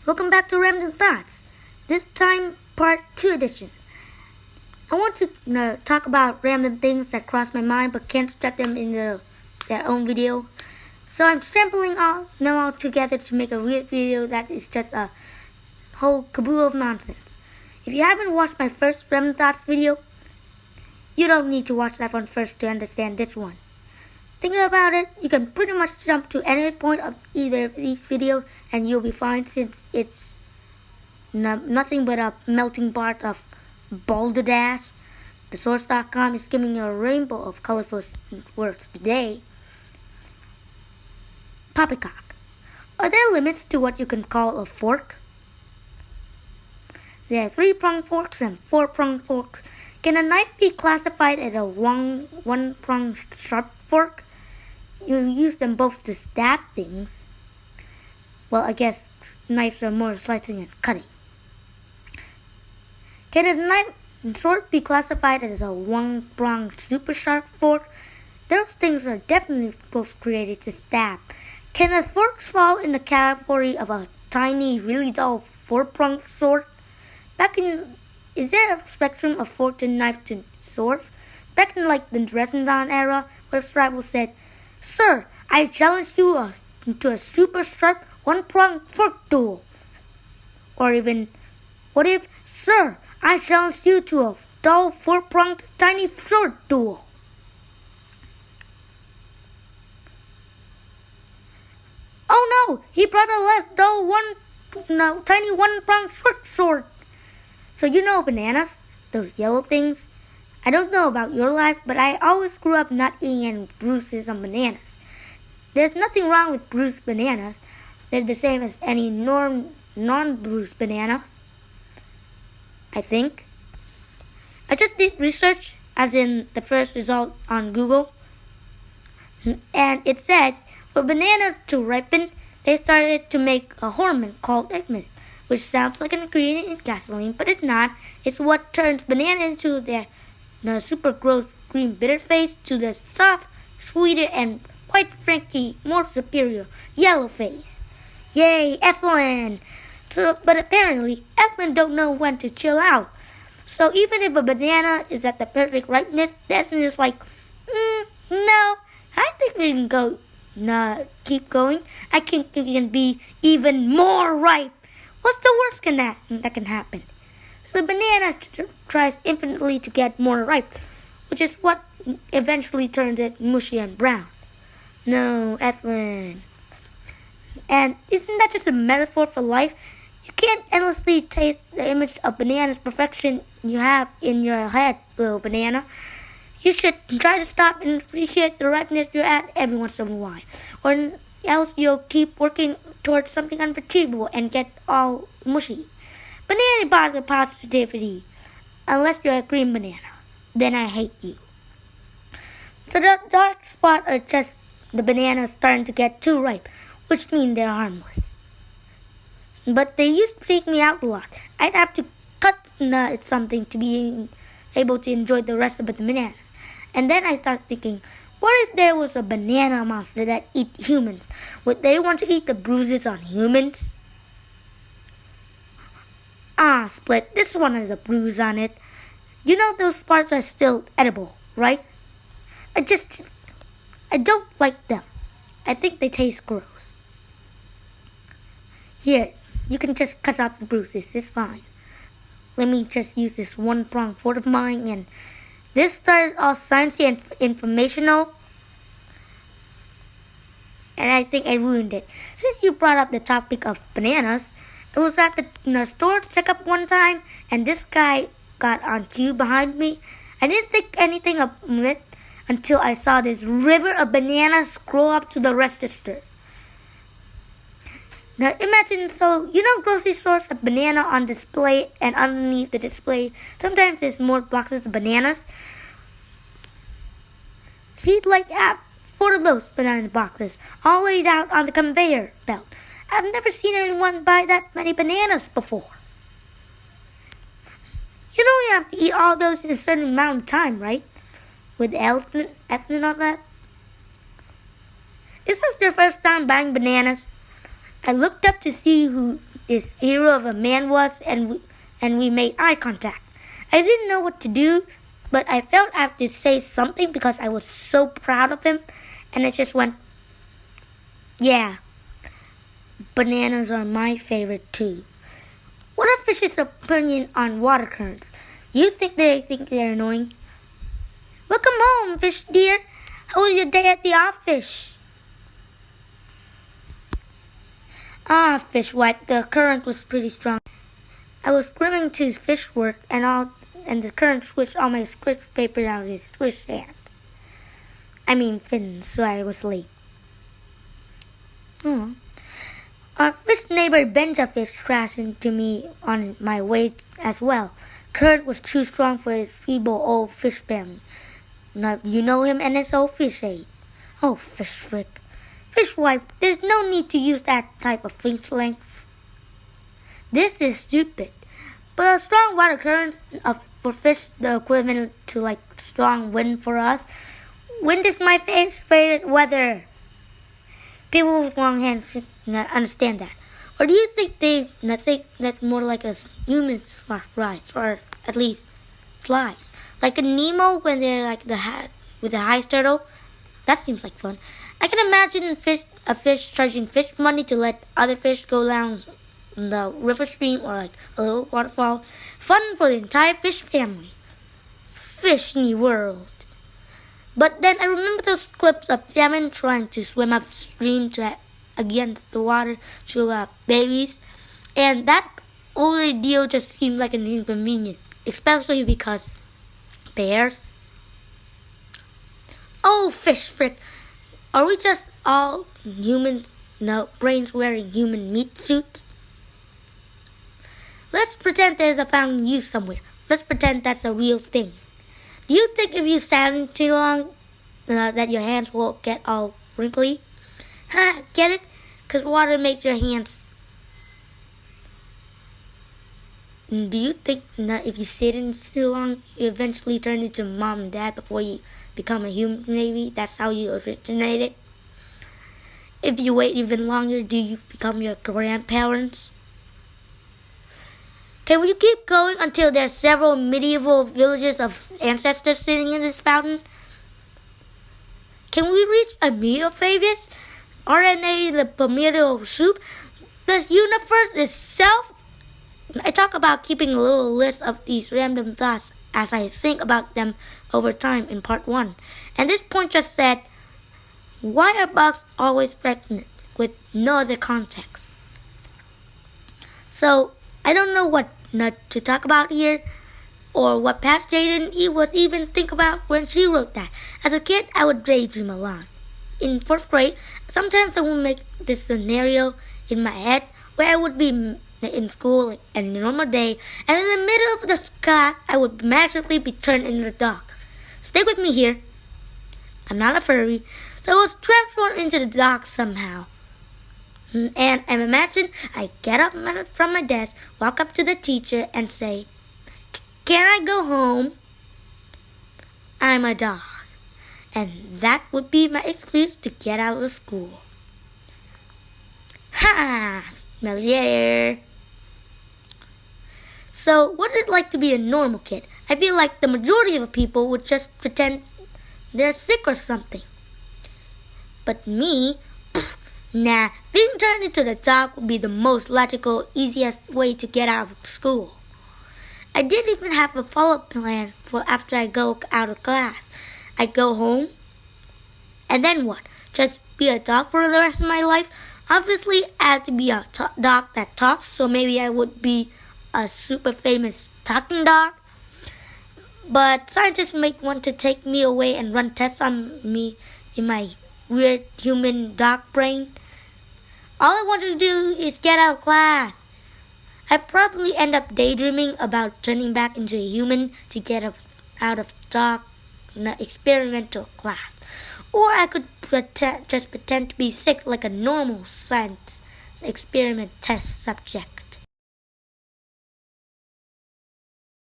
Welcome back to Random Thoughts. This time, part 2 edition. I want to talk about random things that cross my mind but can't set them in their own video. So I'm scrambling them all together to make a real video that is just a whole caboodle of nonsense. If you haven't watched my first Random Thoughts video, you don't need to watch that one first to understand this one. Thinking about it, you can pretty much jump to any point of either of these videos and you'll be fine, since it's nothing but a melting pot of balderdash. TheSource.com is giving you a rainbow of colorful words today. Poppycock. Are there limits to what you can call a fork? There are 3-pronged forks and 4-pronged forks. Can a knife be classified as a one-pronged sharp fork? You use them both to stab things. Well, I guess knives are more slicing and cutting. Can a knife sword be classified as a one-pronged super sharp fork? Those things are definitely both created to stab. Can a fork fall in the category of a tiny, really dull 4-pronged sword? Is there a spectrum of fork to knife to sword? Back in the Renaissance era, what if rival said, "Sir, I challenge you to a super sharp 1-pronged fork duel"? Or even, what if, "Sir, I challenge you to a dull 4-pronged tiny sword duel"? Oh no, he brought a less dull tiny 1-pronged sword. So you know bananas, those yellow things? I don't know about your life, but I always grew up not eating any bruises on bananas. There's nothing wrong with bruised bananas. They're the same as any non-bruised bananas, I think. I just did research, as in the first result on Google, and it says for banana to ripen, they started to make a hormone called ectin, which sounds like an ingredient in gasoline, but it's not. It's what turns banana into their super gross green bitter face to the soft, sweeter, and quite frankly more superior yellow face. Yay, ethylene! But apparently, ethylene don't know when to chill out. So even if a banana is at the perfect ripeness, ethylene is like, no, I think we can keep going. I think we can be even more ripe. What's the worst that can happen? So the banana tries infinitely to get more ripe, which is what eventually turns it mushy and brown. No, ethylene. And isn't that just a metaphor for life? You can't endlessly taste the image of banana's perfection you have in your head, little banana. You should try to stop and appreciate the ripeness you're at every once in a while, or else you'll keep working towards something unachievable and get all mushy. Banana bars positivity, unless you're a green banana. Then I hate you. So the dark spots are just the bananas starting to get too ripe, which means they're harmless. But they used to freak me out a lot. I'd have to cut something to be able to enjoy the rest of the bananas. And then I started thinking, what if there was a banana monster that eat humans? Would they want to eat the bruises on humans? Split, this one has a bruise on it. You know those parts are still edible, right? I don't like them. I think they taste gross. Here, you can just cut off the bruises, it's fine. Let me just use this 1-pronged fork of mine, and this started all sciencey and informational, and I think I ruined it. Since you brought up the topic of bananas, it was at the store checkup one time, and this guy got on cue behind me. I didn't think anything of it until I saw this river of bananas scroll up to the register. Now imagine, grocery stores have banana on display, and underneath the display, sometimes there's more boxes of bananas. He'd have 4 of those banana boxes, all laid out on the conveyor belt. I've never seen anyone buy that many bananas before. You know you have to eat all those in a certain amount of time, right? With ethylene and all that. Is this your first time buying bananas? I looked up to see who this hero of a man was, and we made eye contact. I didn't know what to do, but I felt I had to say something because I was so proud of him, and I just went, yeah, bananas are my favorite too. What are fish's opinion on water currents? Do you think they're annoying? Welcome home, fish dear. How was your day at the office? Fish wife, the current was pretty strong. I was swimming to fish work and the current switched all my squish paper out of his squish hands. I mean fins, so I was late. Our fish neighbor Benjafish crashed into me on my way as well. Current was too strong for his feeble old fish family. Now, you know him and his old fish ate. Oh, fish frick. Fish wife, there's no need to use that type of fish length. This is stupid. But a strong water currents for fish, the equivalent to like strong wind for us. Wind is my favorite weather. People with long hands should understand that. Or do you think they think that more like a human rides, or at least slides? Like a Nemo when they're like with the high turtle? That seems like fun. I can imagine a fish charging fish money to let other fish go down the river stream or like a little waterfall. Fun for the entire fish family. Fish in the world. But then I remember those clips of salmon trying to swim upstream against the water to babies, and that ordeal just seemed like an inconvenience, especially because bears. Oh, fish frick! Are we just all humans? No, brains wearing human meat suits? Let's pretend there's a fountain youth somewhere. Let's pretend that's a real thing. Do you think if you sat in too long that your hands will get all wrinkly? Get it? Because water makes your hands. Do you think that if you sit in too long, you eventually turn into mom and dad before you become a human? Maybe that's how you originated. If you wait even longer, do you become your grandparents? Can we keep going until there's several medieval villages of ancestors sitting in this fountain? Can we reach a meiophagous? RNA in the pyramidal soup? The universe itself? I talk about keeping a little list of these random thoughts as I think about them over time in part 1. And this point just said, why are bugs always pregnant with no other context? So, I don't know what not to talk about here, or what past Jaden was even think about when she wrote that. As a kid, I would daydream a lot. In 4th grade, sometimes I would make this scenario in my head where I would be in school and in a normal day, and in the middle of the class, I would magically be turned into a dog. Stay with me here. I'm not a furry, so I was transformed into the dog somehow. And imagine I get up from my desk, walk up to the teacher and say, can I go home? I'm a dog. And that would be my excuse to get out of school. Ha! Smell the air. So, what is it like to be a normal kid? I feel like the majority of people would just pretend they're sick or something. But me, nah, being turned into the dog would be the most logical, easiest way to get out of school. I didn't even have a follow-up plan for after I go out of class. I go home, and then what? Just be a dog for the rest of my life? Obviously, I had to be a dog that talks, so maybe I would be a super famous talking dog. But scientists might want to take me away and run tests on me in my weird human dog brain. All I want to do is get out of class. I'd probably end up daydreaming about turning back into a human to get out of dog experimental class. Or I could pretend to be sick like a normal science experiment test subject.